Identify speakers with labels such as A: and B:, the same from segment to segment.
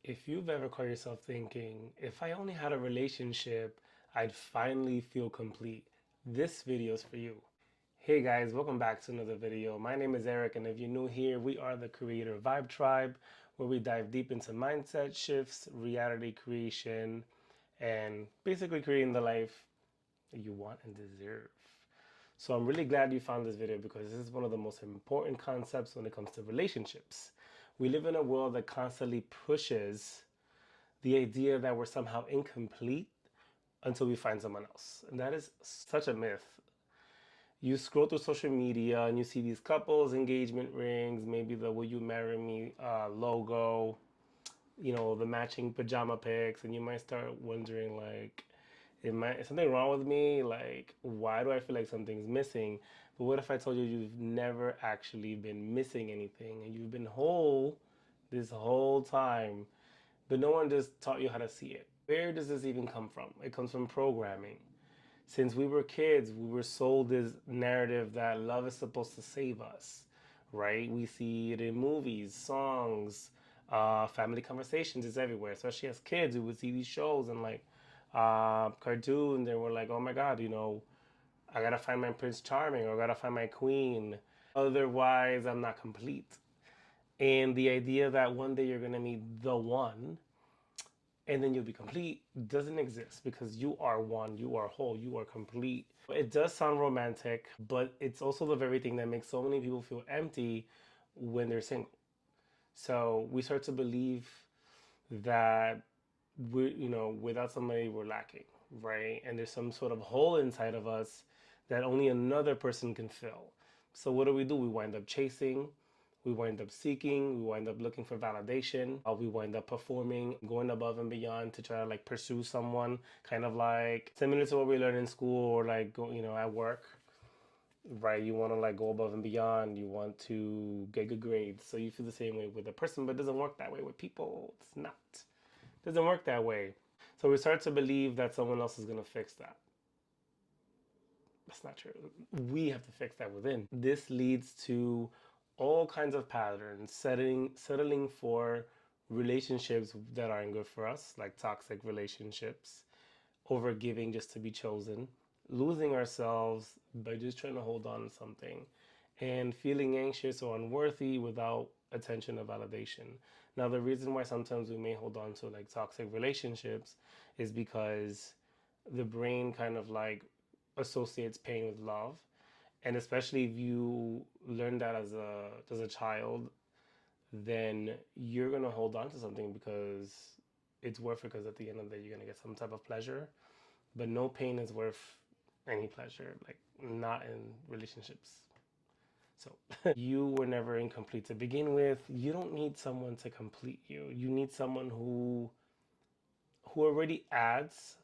A: If you've ever caught yourself thinking, if I only had a relationship, I'd finally feel complete, this video is for you. Hey guys, welcome back to another video. My name is Eric, and if you're new here, we are the Creator Vibe Tribe, where we dive deep into mindset shifts, reality creation, and basically creating the life that you want and deserve. So I'm really glad you found this video because this is one of the most important concepts when it comes to relationships. We live in a world that constantly pushes the idea that we're somehow incomplete until we find someone else. And that is such a myth. You scroll through social media and you see these couples, engagement rings, maybe the Will You Marry Me logo, the matching pajama pics, and you might start wondering, like, is something wrong with me? Like, why do I feel like something's missing? But what if I told you you've never actually been missing anything and you've been whole this whole time, but no one just taught you how to see it? Where does this even come from? It comes from programming. Since we were kids, we were sold this narrative that love is supposed to save us, right? We see it in movies, songs, family conversations. It's everywhere. Especially as kids, we would see these shows and like cartoons, and we're like, oh my God, I gotta find my Prince Charming or I gotta find my queen. Otherwise, I'm not complete. And the idea that one day you're gonna meet the one and then you'll be complete doesn't exist because you are one, you are whole, you are complete. It does sound romantic, but it's also the very thing that makes so many people feel empty when they're single. So we start to believe that without somebody we're lacking, right? And there's some sort of hole inside of us that only another person can fill. So what do? We wind up chasing, we wind up seeking, we wind up looking for validation, we wind up performing, going above and beyond to try to like pursue someone, kind of like similar to what we learn in school or like at work, right? You want to like go above and beyond, you want to get good grades, so you feel the same way with a person, but it doesn't work that way with people. It's not, it doesn't work that way. So we start to believe that someone else is going to fix that. That's not true. We have to fix that within. This leads to all kinds of patterns, settling for relationships that aren't good for us, like toxic relationships, over giving just to be chosen, losing ourselves by just trying to hold on to something, and feeling anxious or unworthy without attention or validation. Now, the reason why sometimes we may hold on to like toxic relationships is because the brain kind of like associates pain with love. And especially if you learn that as a child, then you're gonna hold on to something because it's worth it, because at the end of the day you're gonna get some type of pleasure. But no pain is worth any pleasure, like not in relationships. So you were never incomplete to begin with. You don't need someone to complete you. You need someone who already adds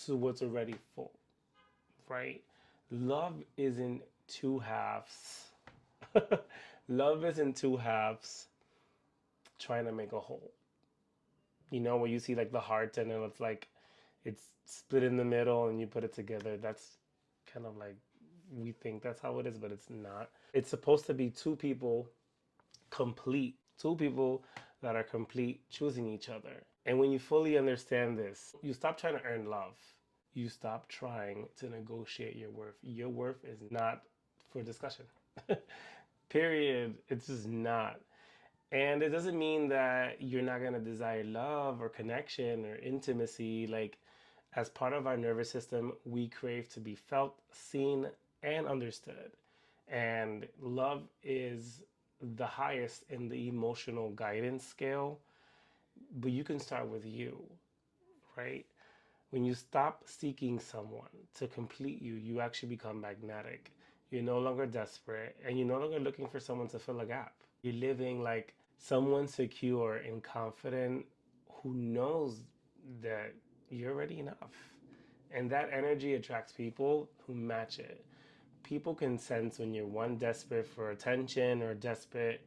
A: to what's already full, right? Love isn't two halves. Love isn't two halves trying to make a whole. Where you see like the heart and then it's like it's split in the middle and you put it together. That's kind of like, we think that's how it is, but it's not. It's supposed to be two people complete, two people that are complete choosing each other. And when you fully understand this, you stop trying to earn love. You stop trying to negotiate your worth. Your worth is not for discussion. Period. It's just not. And it doesn't mean that you're not going to desire love or connection or intimacy. Like, as part of our nervous system, we crave to be felt, seen, and understood. And love is the highest in the emotional guidance scale. But you can start with you, right? When you stop seeking someone to complete you, you actually become magnetic. You're no longer desperate and you're no longer looking for someone to fill a gap. You're living like someone secure and confident who knows that you're already enough. And that energy attracts people who match it. People can sense when you're one, desperate for attention or desperate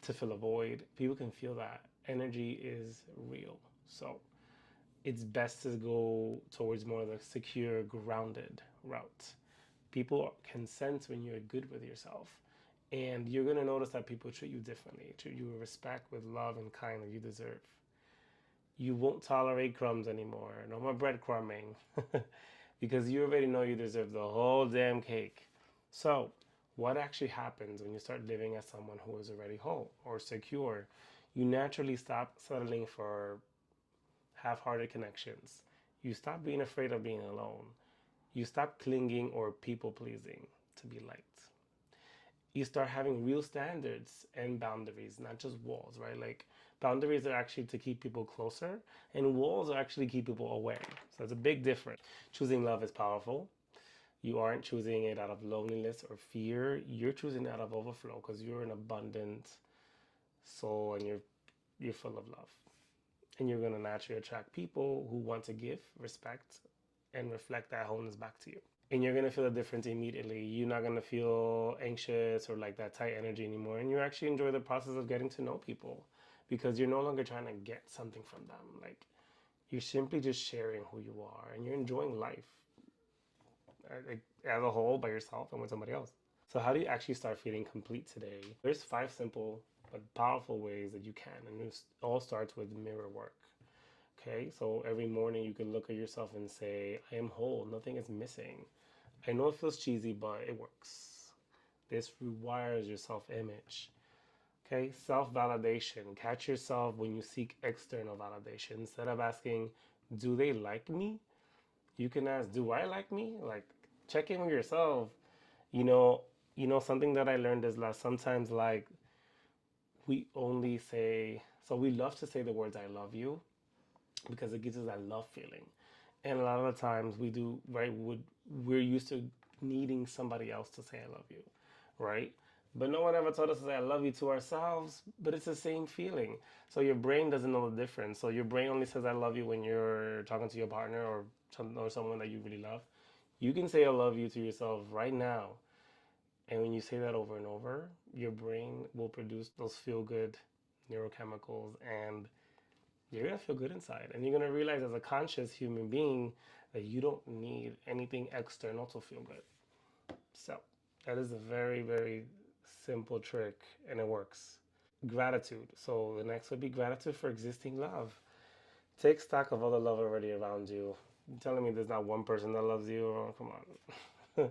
A: to fill a void. People can feel that. Energy is real. So it's best to go towards more of the secure, grounded route. People can sense when you're good with yourself. And you're going to notice that people treat you differently, treat you with respect, with love and kind that you deserve. You won't tolerate crumbs anymore. No more breadcrumbing. Because you already know you deserve the whole damn cake. So, what actually happens when you start living as someone who is already whole or secure? You naturally stop settling for half hearted connections. You stop being afraid of being alone. You stop clinging or people pleasing to be liked. You start having real standards and boundaries, not just walls, right? Like boundaries are actually to keep people closer, and walls are actually keep people away. So it's a big difference. Choosing love is powerful. You aren't choosing it out of loneliness or fear. You're choosing it out of overflow because you're an abundant soul and you're full of love. And you're gonna naturally attract people who want to give respect and reflect that wholeness back to you. And you're gonna feel a difference immediately. You're not gonna feel anxious or like that tight energy anymore. And you actually enjoy the process of getting to know people because you're no longer trying to get something from them. Like you're simply just sharing who you are and you're enjoying life as a whole by yourself and with somebody else. So how do you actually start feeling complete today? There's 5 simple but powerful ways that you can, and it all starts with mirror work. Okay, so every morning you can look at yourself and say, I am whole, nothing is missing. I know it feels cheesy, but it works. This rewires your self image. Okay, self validation. Catch yourself when you seek external validation. Instead of asking, do they like me? You can ask, do I like me? Like, check in with yourself. You know, something that I learned is that sometimes, like, we only say, so we love to say the words I love you because it gives us that love feeling. And a lot of the times we do, right, we're used to needing somebody else to say I love you, right? But no one ever told us to say I love you to ourselves, but it's the same feeling. So your brain doesn't know the difference. So your brain only says I love you when you're talking to your partner or someone that you really love. You can say I love you to yourself right now. And when you say that over and over, your brain will produce those feel good neurochemicals and you're gonna feel good inside. And you're gonna realize as a conscious human being that you don't need anything external to feel good. So that is a very, very simple trick and it works. Gratitude. So the next would be gratitude for existing love. Take stock of all the love already around you. You're telling me there's not one person that loves you? Oh, come on.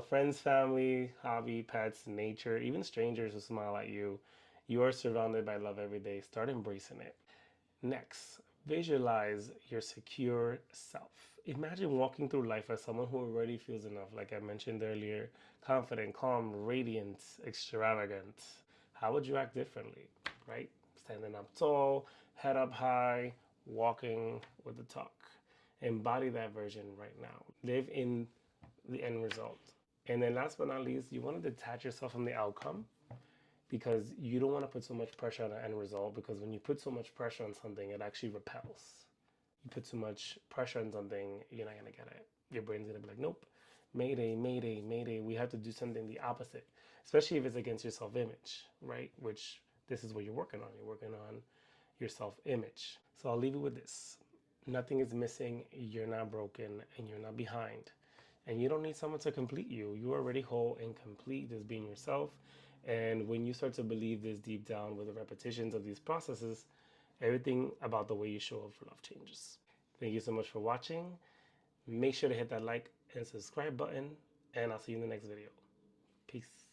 A: Friends, family, hobby, pets, nature, even strangers who smile at you. You are surrounded by love every day. Start embracing it. Next, visualize your secure self. Imagine walking through life as someone who already feels enough, like I mentioned earlier, confident, calm, radiant, extravagant. How would you act differently, right? Standing up tall, head up high, walking with the talk. Embody that version right now. Live in the end result. And then last but not least, you want to detach yourself from the outcome because you don't want to put so much pressure on the end result because when you put so much pressure on something, it actually repels. You put too much pressure on something, you're not going to get it. Your brain's going to be like, nope, mayday, mayday, mayday. We have to do something the opposite, especially if it's against your self image, right? Which this is what you're working on. You're working on your self image. So I'll leave you with this. Nothing is missing, you're not broken, and you're not behind. And you don't need someone to complete you. You're already whole and complete, just being yourself. And when you start to believe this deep down with the repetitions of these processes, everything about the way you show up for love changes. Thank you so much for watching. Make sure to hit that like and subscribe button, and I'll see you in the next video. Peace.